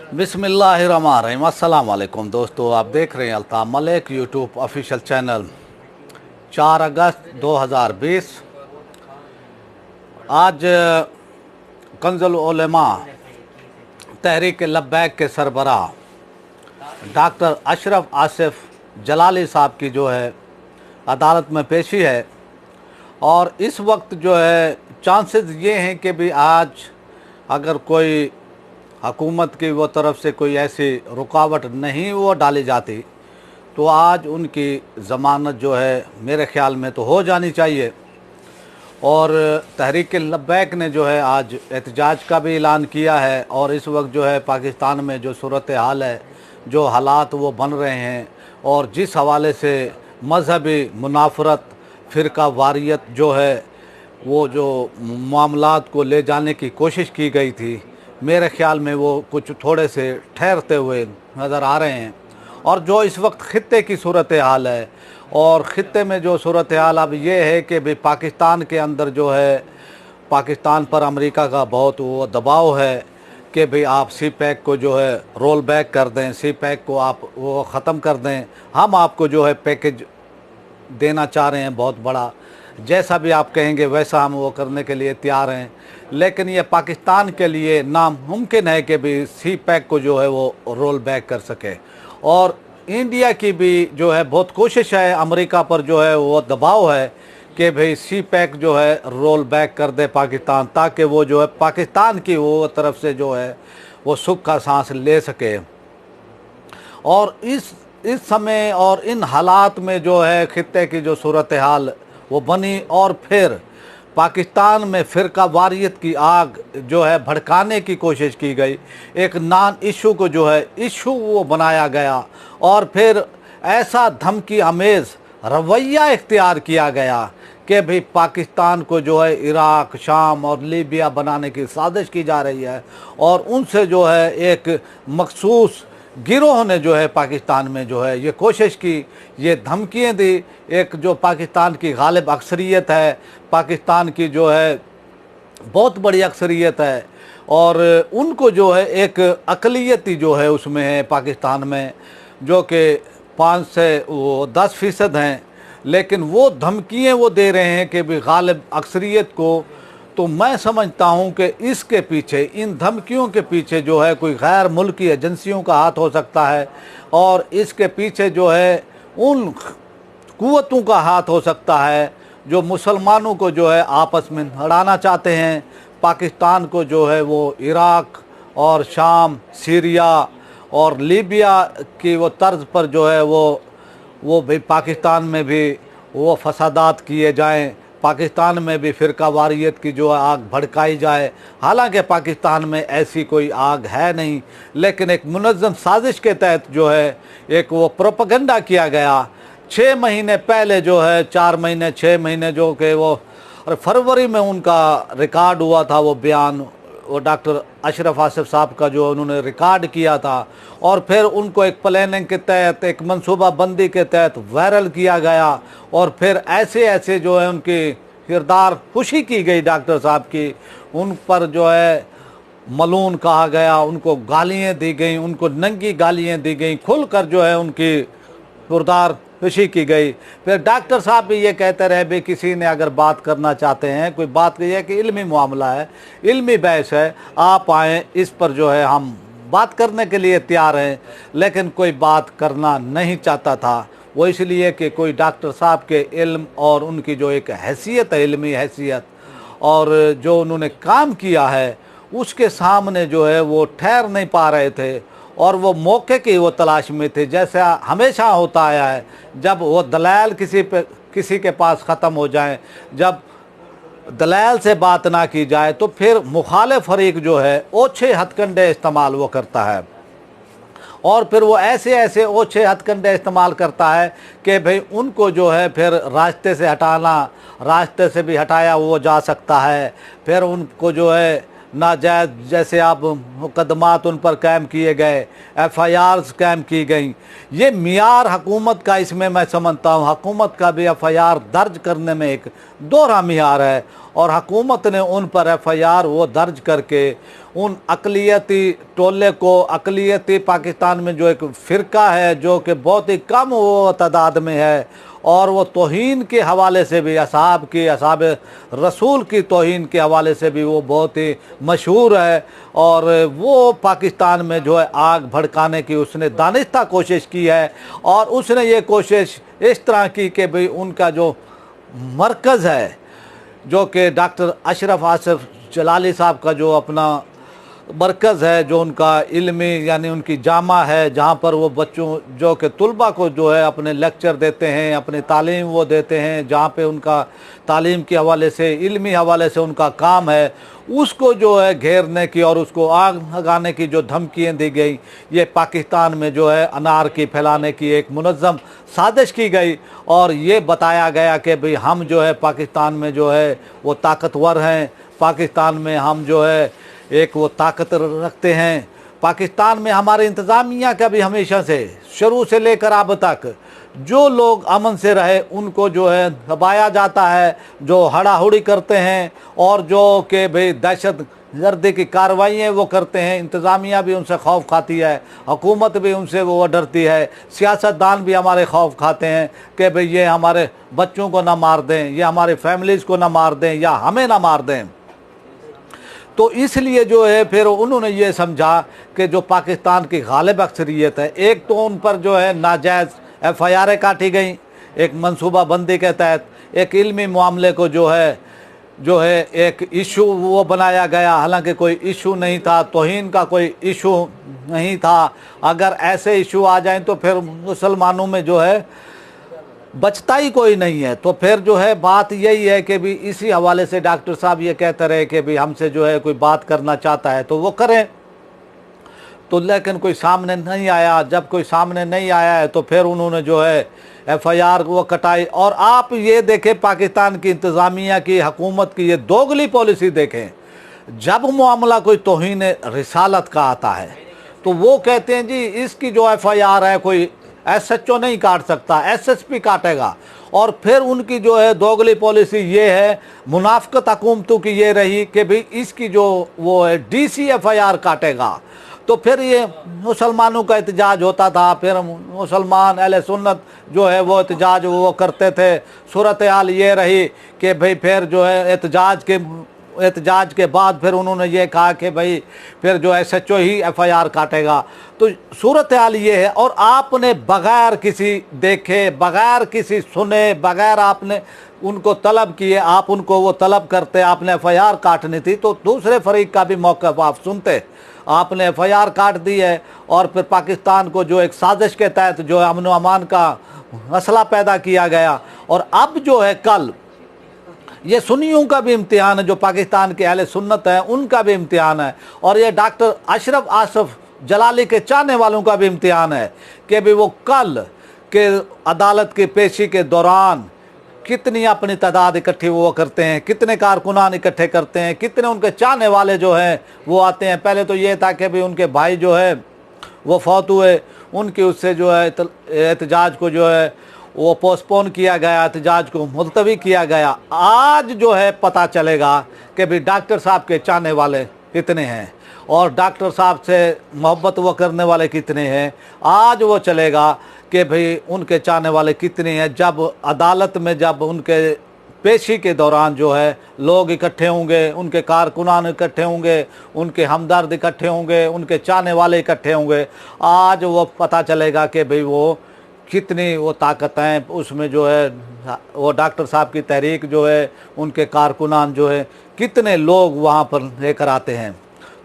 बिस्मिल्लाहिर्रहमानिर्रहीम। अस्सलाम वालेकुम दोस्तों, आप देख रहे हैं Altaf Malik YouTube official channel. 4 अगस्त 2020 आज कंजुल उलमा तहरीक लब्बैक के सरबराह डॉक्टर अशरफ आसिफ जलाली साहब की जो है अदालत में पेशी है। और इस वक्त जो है चांसेस ये हैं कि भी आज अगर कोई हुकूमत की वो तरफ से कोई ऐसी रुकावट नहीं वो डाली जाती तो आज उनकी ज़मानत जो है मेरे ख़्याल में तो हो जानी चाहिए। और तहरीक लब्बैक ने जो है आज एहतजाज का भी ऐलान किया है। और इस वक्त जो है पाकिस्तान में जो सूरत हाल है, जो हालात वो बन रहे हैं और जिस हवाले से मजहबी मुनाफरत, फ़िरका वारियत जो है वो जो मामलात को ले जाने की कोशिश की गई थी, मेरे ख़्याल में वो कुछ थोड़े से ठहरते हुए नज़र आ रहे हैं। और जो इस वक्त ख़ित्ते की सूरत हाल है, और ख़ित्ते में जो सूरत हाल अब ये है कि भाई पाकिस्तान के अंदर जो है पाकिस्तान पर अमेरिका का बहुत वो दबाव है कि भाई आप सी पैक को जो है रोल बैक कर दें, सी पैक को आप वो ख़त्म कर दें, हम आपको जो है पैकेज देना चाह रहे हैं बहुत बड़ा, जैसा भी आप कहेंगे वैसा हम वो करने के लिए तैयार हैं। लेकिन ये पाकिस्तान के लिए नामुमकिन है कि भी सी पैक को जो है वो रोल बैक कर सके। और इंडिया की भी जो है बहुत कोशिश है, अमेरिका पर जो है वो दबाव है कि भाई सी पैक जो है रोल बैक कर दे पाकिस्तान, ताकि वो जो है पाकिस्तान की वो तरफ से जो है वो सुख का सांस ले सके। और इस समय और इन हालात में जो है ख़ित्ते की जो सूरत हाल वो बनी, और फिर पाकिस्तान में फ़िरका वारियत की आग जो है भड़काने की कोशिश की गई, एक नॉन इशू को जो है इशू वो बनाया गया, और फिर ऐसा धमकी आमेज़ रवैया इख्तियार किया गया कि भाई पाकिस्तान को जो है इराक़, शाम और लीबिया बनाने की साजिश की जा रही है। और उनसे जो है एक मखसूस गिरोह ने जो है पाकिस्तान में जो है ये कोशिश की, ये धमकियाँ दी। एक जो पाकिस्तान की गालिब अक्सरियत है, पाकिस्तान की जो है बहुत बड़ी अक्सरियत है, और उनको जो है एक अक़लियती जो है उसमें है पाकिस्तान में, जो कि 5 से 10% हैं, लेकिन वो धमकियाँ वो दे रहे हैं कि भी गालिब अक्सरियत को। तो मैं समझता हूं कि इसके पीछे, इन धमकियों के पीछे जो है कोई गैर मुल्की एजेंसियों का हाथ हो सकता है, और इसके पीछे जो है उन कुव्वतों का हाथ हो सकता है जो मुसलमानों को जो है आपस में लड़ाना चाहते हैं। पाकिस्तान को जो है वो इराक़ और शाम, सीरिया और लीबिया की वो तर्ज पर जो है वो भी पाकिस्तान में भी वो फसादात किए जाएं, पाकिस्तान में भी फ़िरका वारियत की जो आग भड़काई जाए। हालांकि पाकिस्तान में ऐसी कोई आग है नहीं, लेकिन एक मुनज़्ज़म साजिश के तहत जो है एक वो प्रोपेगेंडा किया गया 6 महीने पहले जो है, 4 महीने 6 महीने जो कि वो, और फरवरी में उनका रिकॉर्ड हुआ था वो बयान, वो डॉक्टर अशरफ आसिफ साहब का जो उन्होंने रिकॉर्ड किया था, और फिर उनको एक प्लानिंग के तहत, एक मंसूबा बंदी के तहत वायरल किया गया, और फिर ऐसे ऐसे जो है उनकी किरदार खुशी की गई डॉक्टर साहब की, उन पर जो है मलून कहा गया, उनको गालियाँ दी गई, उनको नंगी गालियाँ दी गई, खुल कर जो है उनकी किरदार खुशी की गई। फिर डॉक्टर साहब भी ये कहते रहे भी किसी ने अगर बात करना चाहते हैं, कोई बात नहीं है कि इल्मी मामला है, इल्मी बहस है, आप आएँ, इस पर जो है हम बात करने के लिए तैयार हैं। लेकिन कोई बात करना नहीं चाहता था, वो इसलिए कि कोई डॉक्टर साहब के इल्म और उनकी जो एक हैसियत है, इल्मी हैसियत, और जो उन्होंने काम किया है उसके सामने जो है वो ठहर नहीं पा रहे थे, और वो मौके की वो तलाश में थे। जैसा हमेशा होता आया है, जब वो दलाल किसी के पास ख़त्म हो जाए, जब दलाल से बात ना की जाए, तो फिर मुखालिफ फरीक जो है ओछे हथकंडे इस्तेमाल वो करता है, और फिर वो ऐसे ऐसे ओछे हथकंडे इस्तेमाल करता है कि भाई उनको जो है फिर रास्ते से हटाना, रास्ते से भी हटाया वो जा सकता है। फिर उनको जो है नाजायज़, जैसे आप मुकदमात उन पर कायम किए गए, FIRs कायम की गई, ये मियार हुकूमत का, इसमें मैं समझता हूँ हुकूमत का भी FIR दर्ज करने में एक दोहरा मियार है। और हुकूमत ने उन पर FIR वो दर्ज करके उन अक़लियती टोले को, अक़लियती पाकिस्तान में जो एक फ़िरका है जो कि बहुत ही कम वो तादाद में है, और वो तौहीन के हवाले से भी, असहाब रसूल की तौहीन के हवाले से भी वो बहुत ही मशहूर है, और वो पाकिस्तान में जो है आग भड़काने की उसने दानिस्ता कोशिश की है। और उसने ये कोशिश इस तरह की कि भाई उनका जो मरकज़ है, जो कि डॉक्टर अशरफ आसिफ जलाली साहब का जो अपना मरकज़ है, जो उनका इल्मी यानी उनकी जामा है, जहाँ पर वो बच्चों जो कि तुलबा को जो है अपने लेक्चर देते हैं, अपनी तालीम वो देते हैं, जहाँ पे उनका तालीम के हवाले से, इल्मी हवाले से उनका काम है, उसको जो है घेरने की और उसको आग लगाने की जो धमकियाँ दी गई, ये पाकिस्तान में जो है अनारकी फैलाने की एक मुनज़्ज़म साजिश की गई। और ये बताया गया कि भाई हम जो है पाकिस्तान में जो है वो ताकतवर हैं, पाकिस्तान में हम जो है एक वो ताकत रखते हैं, पाकिस्तान में हमारे इंतज़ामिया का भी हमेशा से शुरू से लेकर अब तक जो लोग अमन से रहे उनको जो है दबाया जाता है, जो हड़ाहुड़ी करते हैं और जो कि भाई दहशत गर्दी की कार्रवाइयाँ वो करते हैं, इंतज़ामिया भी उनसे खौफ खाती है, हुकूमत भी उनसे वो डरती है, सियासतदान भी हमारे खौफ खाते हैं कि भाई ये हमारे बच्चों को ना मार दें, ये हमारे फैमिलीज़ को ना मार दें, या हमें ना मार दें। तो इसलिए जो है फिर उन्होंने ये समझा कि जो पाकिस्तान की गालिब अक्सरियत है, एक तो उन पर जो है नाजायज़ FIR काटी गई एक मंसूबा बंदी के तहत, एक इल्मी मामले को जो है एक इशू वो बनाया गया, हालांकि कोई इशू नहीं था, तौहीन का कोई इशू नहीं था। अगर ऐसे इशू आ जाएं तो फिर मुसलमानों में जो है बचता ही कोई नहीं है। तो फिर जो है बात यही है कि भी इसी हवाले से डॉक्टर साहब ये कहते रहे कि भी हमसे जो है कोई बात करना चाहता है तो वो करें, तो लेकिन कोई सामने नहीं आया। जब कोई सामने नहीं आया है तो फिर उन्होंने जो है FIR वो कटाई। और आप ये देखें पाकिस्तान की इंतज़ामिया की, हुकूमत की ये दोगली पॉलिसी देखें, जब मामला कोई तौहीन रिसालत का आता है तो वो कहते हैं जी इसकी जो FIR है कोई SHO नहीं काट सकता, SSP काटेगा। और फिर उनकी जो है दोगली पॉलिसी ये है, मुनाफिकत हुकूमतों की ये रही कि भाई इसकी जो वो है DC FIR काटेगा। तो फिर ये मुसलमानों का एहतजाज होता था, फिर मुसलमान अहले सुन्नत जो है वो एहतजाज वो करते थे। सूरत हाल ये रही कि भाई फिर जो है एहतजाज के बाद फिर उन्होंने ये कहा कि भाई फिर जो SHO ही FIR काटेगा। तो सूरत हाल ये है। और आपने बग़ैर किसी देखे, बग़ैर किसी सुने, बग़ैर आपने उनको तलब किए, आप उनको वो तलब करते, आपने FIR काटनी थी तो दूसरे फरीक का भी मौक़िफ़ आप सुनते, आपने FIR काट दी है। और फिर पाकिस्तान को जो एक साजिश के तहत जो है अमन व अमान का मसला पैदा किया गया। और अब जो है कल ये सुन्नियों का भी इम्तिहान है, जो पाकिस्तान के अहले सुन्नत हैं उनका भी इम्तिहान है, और ये डॉक्टर अशरफ आसिफ जलाली के चाहने वालों का भी इम्तिहान है कि भी वो कल के अदालत की पेशी के दौरान कितनी अपनी तादाद इकट्ठी वो करते हैं, कितने कारकुनान इकट्ठे करते हैं, कितने उनके चाहने वाले जो हैं वो आते हैं। पहले तो ये था कि भाई उनके भाई जो है वो फौत हुए, उनकी उससे जो है एहतजाज को जो है वो पोस्टपोन किया गया, एहतजाज को मुलतवी किया गया। आज जो है पता चलेगा कि भाई डॉक्टर साहब के चाहने वाले कितने हैं और डॉक्टर साहब से मोहब्बत वो करने वाले कितने हैं। आज वो चलेगा कि भाई उनके चाहने वाले कितने हैं, जब अदालत में जब उनके पेशी के दौरान जो है लोग इकट्ठे होंगे, उनके कारकुनान इकट्ठे होंगे, उनके हमदर्द इकट्ठे होंगे, उनके चाहने वाले इकट्ठे होंगे। आज वो पता चलेगा कि भाई वो कितनी वो ताकत हैं उसमें जो है, वो डॉक्टर साहब की तहरीक जो है, उनके कारकुनान जो है, कितने लोग वहाँ पर लेकर आते हैं।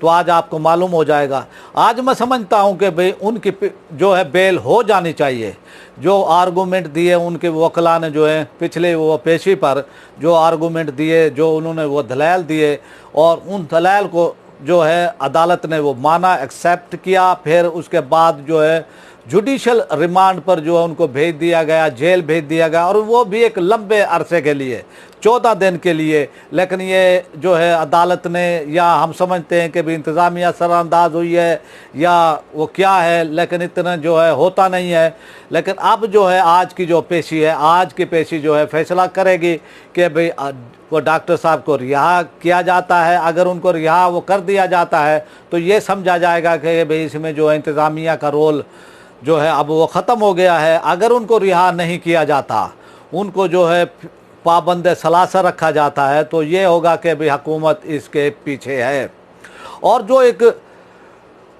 तो आज आपको मालूम हो जाएगा। आज मैं समझता हूँ कि भाई उनकी जो है बेल हो जानी चाहिए। जो आर्गूमेंट दिए उनके वकला ने जो है पिछले वो पेशी पर जो आर्गूमेंट दिए, जो उन्होंने वो दलाइल दिए, और उन दलाइल को जो है अदालत ने वो माना, एक्सेप्ट किया। फिर उसके बाद जो है जुडिशल रिमांड पर जो है उनको भेज दिया गया, जेल भेज दिया गया, और वो भी एक लंबे अरसे के लिए। 14 दिन के लिए। लेकिन ये जो है अदालत ने, या हम समझते हैं कि भी इंतज़ामिया सरअंदाज हुई है या वो क्या है, लेकिन इतना जो है होता नहीं है। लेकिन अब जो है आज की जो पेशी है, आज की पेशी जो है फैसला करेगी कि भाई वो डॉक्टर साहब को रिहा किया जाता है। अगर उनको रिहा वो कर दिया जाता है तो ये समझा जाएगा कि भाई इसमें जो है इंतज़ामिया का रोल जो है अब वो ख़त्म हो गया है। अगर उनको रिहा नहीं किया जाता, उनको जो है पाबंद सलासा रखा जाता है, तो ये होगा कि भाई हुकूमत इसके पीछे है। और जो एक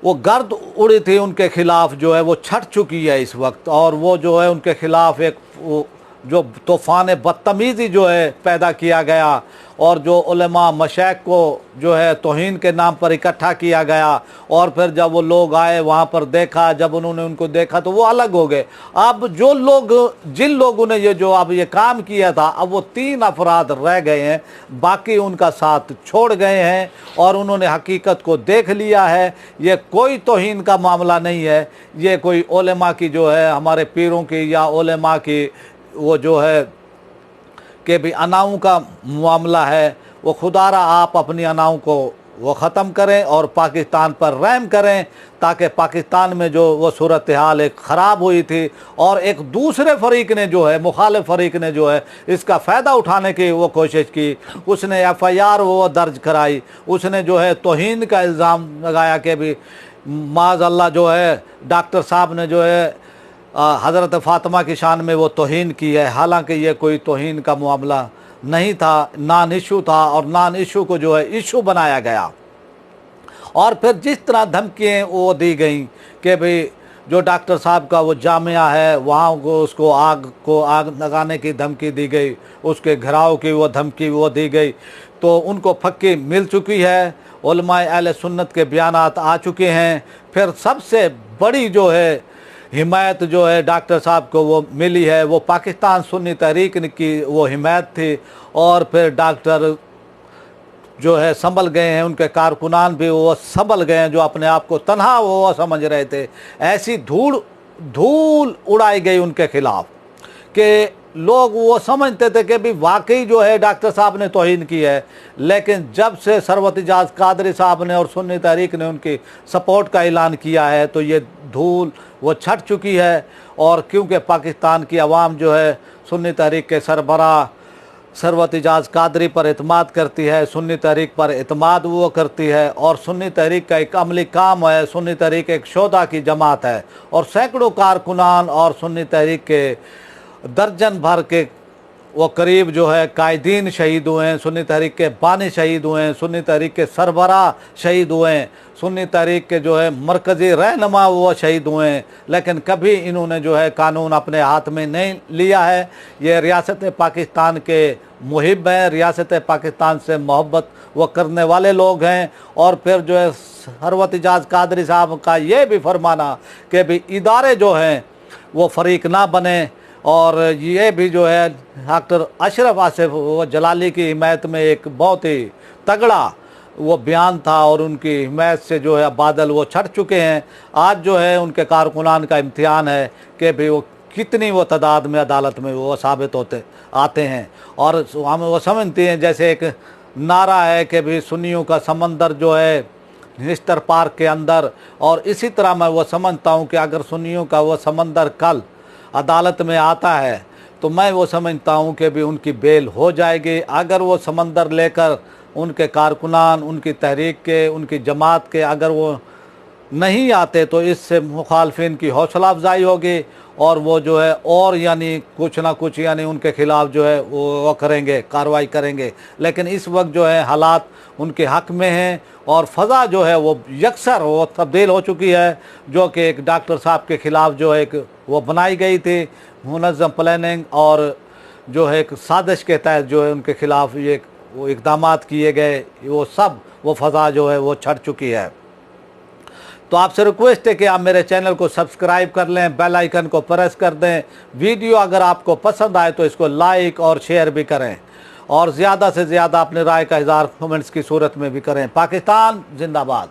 वो गर्द उड़ी थी उनके खिलाफ जो है वो छट चुकी है इस वक्त, और वो जो है उनके खिलाफ एक वो जो तूफ़ान बदतमीज़ी जो है पैदा किया गया, और जो उलमा मशाइख को जो है तौहीन के नाम पर इकट्ठा किया गया, और फिर जब वो लोग आए वहाँ पर देखा, जब उन्होंने उनको देखा तो वो अलग हो गए। अब जो लोग, जिन लोगों ने ये काम किया था, अब वो 3 अफराद रह गए हैं, बाकी उनका साथ छोड़ गए हैं और उन्होंने हकीकत को देख लिया है। ये कोई तौहीन का मामला नहीं है, ये कोई उलमा की जो है, हमारे पीरों की या उलमा की वो जो है कि भी अनाओं का मामला है। वो खुदारा आप अपनी अनाओं को वो ख़त्म करें और पाकिस्तान पर रहम करें, ताकि पाकिस्तान में जो वो सूरत हाल एक ख़राब हुई थी, और एक दूसरे फरीक ने जो है, मुखालिफ फरीक ने जो है इसका फ़ायदा उठाने की वो कोशिश की। उसने FIR वो दर्ज कराई, उसने जो है तौहीन का इल्ज़ाम लगाया कि भी माज़अल्लाह जो है डॉक्टर साहब ने जो है हज़रत फ़ातिमा की शान में वो तौहीन की है। हालांकि ये कोई तौहीन का मामला नहीं था, नॉन इशू था, और नॉन इशू को जो है इशू बनाया गया। और फिर जिस तरह धमकियाँ वो दी गई कि भाई जो डॉक्टर साहब का वो जामिया है वहाँ को उसको आग लगाने की धमकी दी गई, उसके घराव की वो धमकी वो दी गई, तो उनको फक्की मिल चुकी है। उलमाए अहले सुन्नत के बयानात आ चुके हैं। फिर सबसे बड़ी जो है हिमायत जो है डॉक्टर साहब को वो मिली है, वो पाकिस्तान सुन्नी तहरीक की वो हिमायत थी। और फिर डॉक्टर जो है संभल गए हैं, उनके कारकुनान भी वो संभल गए हैं, जो अपने आप को तन्हा वो समझ रहे थे। ऐसी धूल उड़ाई गई उनके खिलाफ कि लोग वो समझते थे कि भी वाकई जो है डॉक्टर साहब ने तौहीन की है। लेकिन जब से सरवत इजाज़ कादरी साहब ने और सुन्नी तहरीक ने उनकी सपोर्ट का ऐलान किया है, तो ये धूल वो छट चुकी है। और क्योंकि पाकिस्तान की आवाम जो है सुन्नी तहरीक के सरबराह सरवत इजाज़ कादरी पर एतमाद करती है, सुन्नी तहरीक पर एतमाद वो करती है, और सुन्नी तहरीक का एक अमली काम है। सुन्नी तहरीक एक शोधा की जमात है, और सैकड़ों कारकुनान और सुन्नी तहरीक के दर्जन भर के वो करीब जो है कायदीन शहीद हुए हैं, सुन्नी तहरीक के बानी शहीद हुए हैं, सुन्नी तहरीक के सरबराह शहीद हुए हैं, सुन्नी तहरीक के जो है मरकज़ी रहनुमा वो शहीद हुए हैं। लेकिन कभी इन्होंने जो है कानून अपने हाथ में नहीं लिया है। ये रियासत पाकिस्तान के मुहिब हैं, रियासत पाकिस्तान से मोहब्बत वो करने वाले लोग हैं। और फिर जो है सरवत इजाज़ कादरी साहब का ये भी फरमाना कि भी इदारे जो हैं वो फरीक ना बने। और ये भी जो है डॉक्टर अशरफ आसिफ वो जलाली की हिमायत में एक बहुत ही तगड़ा वो बयान था, और उनकी हिमायत से जो है बादल वो छट चुके हैं। आज जो है उनके कारकुनान का इम्तिहान है कि भाई वो कितनी वो तादाद में अदालत में वो साबित होते आते हैं। और हम वो समझते हैं जैसे एक नारा है कि भाई सुन्नियों का समंदर जो है मिस्टर पार्क के अंदर, और इसी तरह मैं वो समझता हूँ कि अगर सुन्नियों का वो समंदर कल अदालत में आता है तो मैं वो समझता हूँ कि भी उनकी बेल हो जाएगी। अगर वो समंदर लेकर उनके कारकुनान, उनकी तहरीक के, उनकी जमात के अगर वो नहीं आते तो इससे मुखालफिन की हौसला अफजाई होगी, और वो जो है और यानी कुछ ना कुछ यानी उनके ख़िलाफ़ जो है वो करेंगे, कार्रवाई करेंगे। लेकिन इस वक्त जो है हालात उनके हक़ में हैं, और फ़ज़ा जो है वो यकसर वो तब्दील हो चुकी है, जो कि एक डॉक्टर साहब के ख़िलाफ़ जो है एक वो बनाई गई थी मुनज़्ज़म प्लानिंग, और जो है एक साजिश के तहत जो है उनके ख़िलाफ़ ये वो इक़दामात किए गए, वो सब वो फ़ज़ा जो है वो छट चुकी है। तो आपसे रिक्वेस्ट है कि आप मेरे चैनल को सब्सक्राइब कर लें, बेल आइकन को प्रेस कर दें। वीडियो अगर आपको पसंद आए तो इसको लाइक और शेयर भी करें, और ज़्यादा से ज़्यादा अपनी राय का इज़हार कमेंट्स की सूरत में भी करें। पाकिस्तान जिंदाबाद।